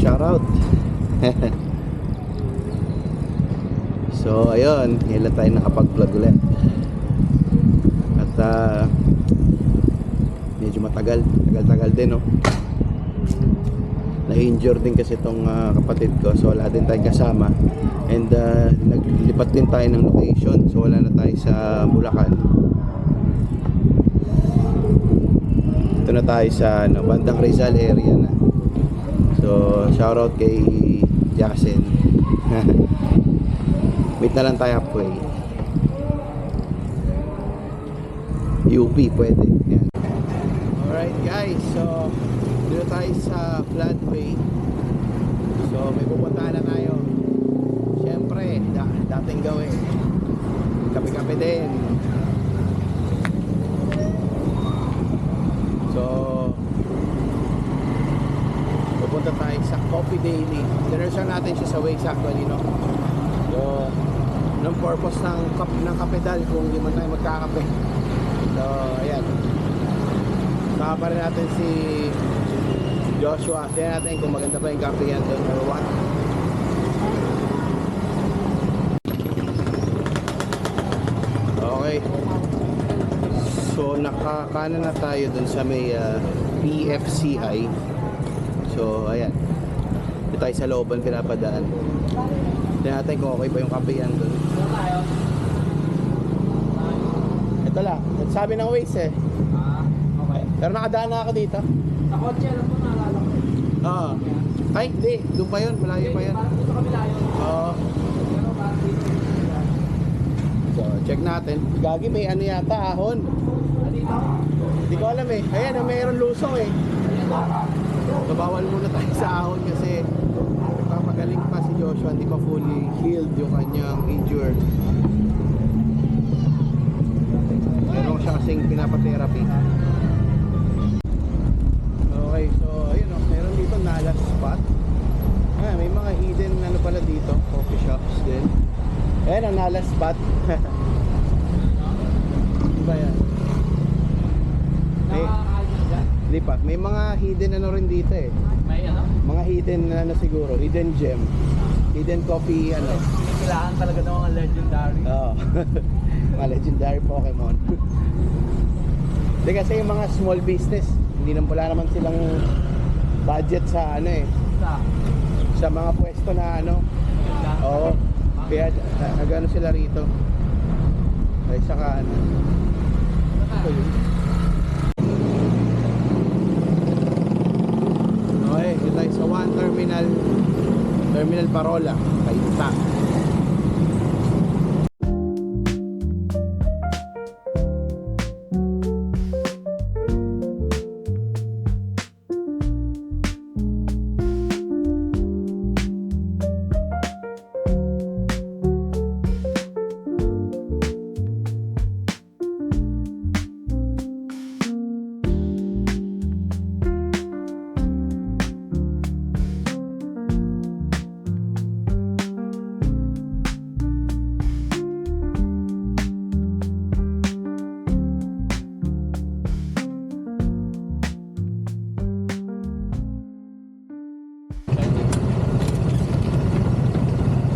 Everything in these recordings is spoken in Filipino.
Shout out. So ayun, ngayon tayo nakapag-vlog ulit. At medyo matagal din, no. Na-injure din kasi itong kapatid ko, so wala din tayong kasama. And naglipat din tayo ng location, so wala na tayo sa Bulacan. Ito na tayo sa bandang Rizal area na. So shoutout kay Jackson. Meet na lang tayo halfway. UP pwede. Yan. Alright guys, so dito tayo sa Floodway. So may pupuntahan na tayo. Siyempre, dating gawin. Kape-kape din. So pupunta tayo sa Coffee Daily. Dinersyon natin siya sa Waze actually, no? So anong purpose ng kapedal kung hindi man tayo magkakape? So ayan, saka rin natin si Joshua. Tingnan natin kung maganda pa yung kape yan doon or what. Okay, so nakakanan na tayo dun sa may PFCI. So ayan, dito tayo sa looban pinapadaan. Tingnan natin kung okay pa yung kape yan dun. Ito lang, sabi ng Waze eh. Okay. Pero nakadaan na ako dito. Sa kotse lang po naalala ko. Oo. Ay, hindi. Doon pa yun. Malayo pa yun. Parang dito kami layo. Oo. Pero parang dito. So, check natin. Gagi, may ano yata, ahon. Dito? Hindi ko alam eh. Ayan, mayroon lusong eh. So, bawal muna tayo sa ahon kasi nagpapagaling pa si Joshua. Hindi pa fully healed yung kanyang injured. Meron siya kasing pinapatherapy. Okay, so ayun o, meron dito Nalas spot. May mga hidden ano pala dito, coffee shops din. Ayan ang Nalas spot. Diba yan? Hindi pa, may mga hidden ano rin dito eh. May ano? Mga hidden ano siguro, hidden gem. Hidden coffee ano. Kailangan talaga ng mga legendary. Oo. Mga legendary Pokemon. Hindi kasi yung mga small business, hindi naman pala naman silang budget sa ano eh, sa mga pwesto na ano. Oo. Kaya nagano sila rito. Ay saka ano. Ito yun. Okay, ito tayo sa One Terminal Parola, Kainta.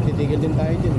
Titigil din tayo dyan.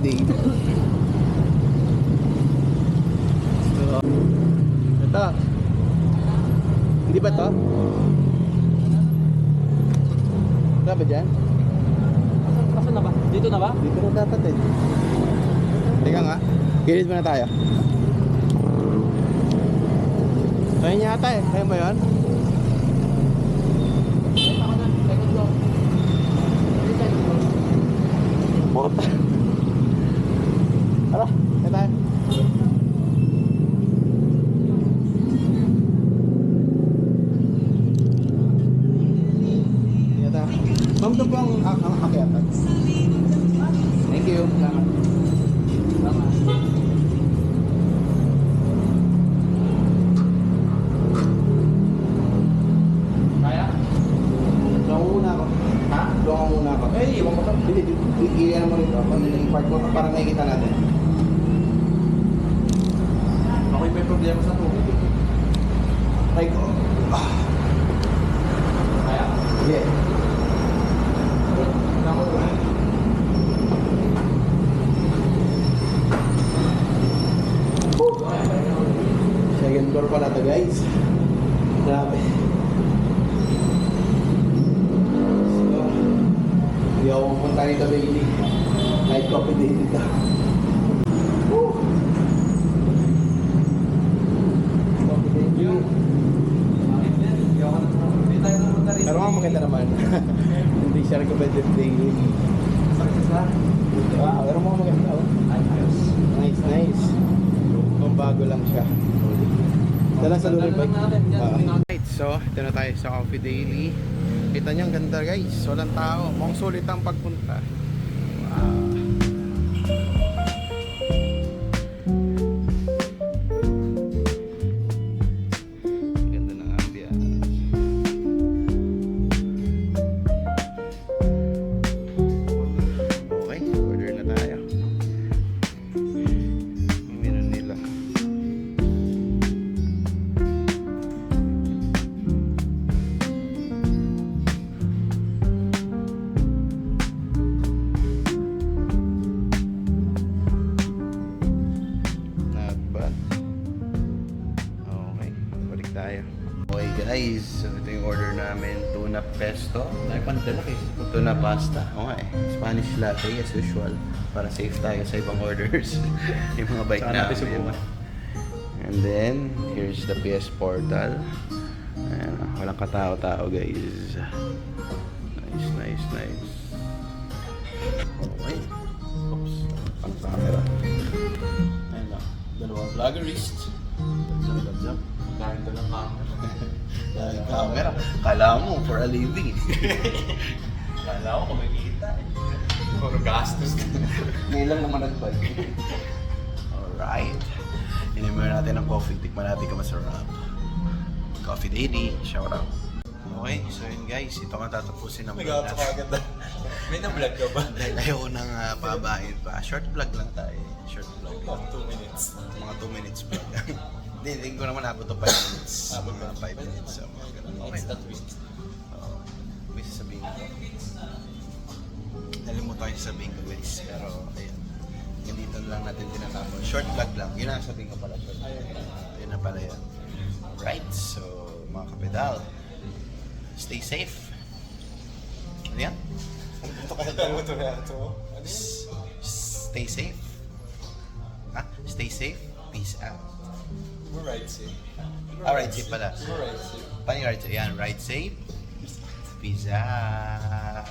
Day. So, ito. Hindi ba to? Wala ba dyan? Nasaan na ba? Dito na ba? Dito na dapat eh. Teka nga. Gilid muna tayo. Kaya niya ata eh. Kaya mo yun? Puta. Tara, kaya tayo. Kaya tayo. Ma'am, ito po ang akyatan. Thank you. Salamat. Kaya? Doon muna ako. Ha? Doon muna ako. Eh, iwan ko to. Hindi, iyan mo rito. Kung yung part mo, parang nakikita natin. Ako'y may problema sa tubig. Try ko. Kaya? Sige. Second floor pala to guys. Grabe. So, hindi ako pupunta nito daily. Night coffee daily ka. Woo! Coffee daily. Pero nga maganda naman. Hindi siya recommended daily. Pero mga maganda oh. Nice, nice. Kung bago lang siya. Ito lang sa Luloy Bike. Right, so ito na tayo sa Coffee Daily. Kita niyo ang ganda guys. Walang tao. Mukhang sulit ang pagpunta. Wow. Ganda ng ambiance. Okay, order na tayo. Menu nila. Not bad. Okay, balik tayo. Okay guys, so ito yung order namin. Tuna pesto. Nagpandalak eh. Tuna pasta. O nga eh. Spanish latte as usual. Para safe tayo sa ibang orders. Yung mga bike Saka natin namin. subukan. And then, here's the PS Portal. Ayan, walang katao-tao guys. Nice, nice, nice. Okay. Oops. Pang camera. Ayan lang. Dalawang vloggerist. Zap. Dahil ito lang camera. Dahil camera. Kala mo for a living. Kala ko kumikita eh. Puro gastos ka. Ngayon lang naman nag-bike. Alright. Inimer natin ang coffee. Tikman natin ka masarap. Coffee Daily. Shout out. Okay, so yun guys. Ito nga tatapusin ang vlog natin. May na-vlog ka ba? Dahil ayaw nang pabahin pa. Short vlog lang tayo. Short vlog. 2 minutes. Mga 2 minutes vlog. Hindi ko naman abot to 5 minutes. Abot Mga pa. 5 minutes. So, mga ganun. Okay. It's that week. Wish sabihin ko. Nalimutan ko yung sabihin ko, Wish. Pero, ayun. Hindi ito lang natin tinatapon. Short vlog lang. Yun ang sabihin ko pala. Yun na pala yun. Right. So, mga kapedal, stay safe. Ano yan? Stay safe. Ha? Stay safe. Peace out. We're right safe. Ride safe pala. We're right safe. Paano yung ride safe? Yan, ride safe. Peace out.